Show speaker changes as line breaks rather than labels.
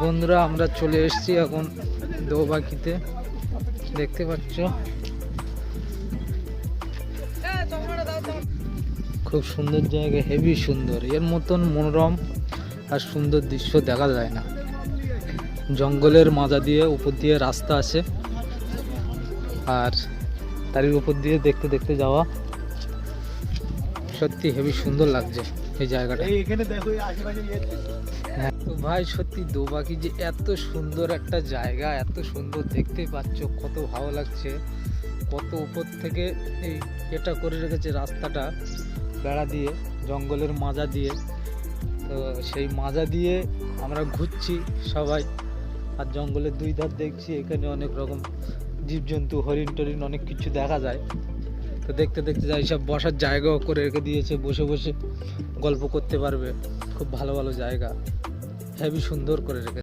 বন্ধুরা আমরা চলে এসেছি এখন দোবাকিতে, দেখতে পাচ্ছ খুব সুন্দর জায়গা, হেভি সুন্দর। এর মতন মনোরম আর সুন্দর দৃশ্য দেখা যায় না। জঙ্গলের মাজা দিয়ে উপর দিয়ে রাস্তা আছে, আর তারই উপর দিয়ে দেখতে দেখতে যাওয়া। সত্যি হেভি সুন্দর লাগছে এই জায়গাটা। হ্যাঁ তো ভাই, সত্যি দোবাকি যে এত সুন্দর একটা জায়গা, এত সুন্দর, দেখতে পাচ্ছ কত ভালো লাগছে। কত উপর থেকে এই এটা করে রেখেছে রাস্তাটা, বেড়া দিয়ে, জঙ্গলের মাজা দিয়ে। তো সেই মাজা দিয়ে আমরা ঘুরছি সবাই, আর জঙ্গলের দুই ধার দেখছি এখানে অনেক রকম জীবজন্তু, হরিণ টরিণ অনেক কিছু দেখা যায়। তো দেখতে দেখতে যাই, সব বসার জায়গাও করে রেখে দিয়েছে, বসে বসে গল্প করতে পারবে। খুব ভালো ভালো জায়গা, হেভি সুন্দর করে রেখেছে।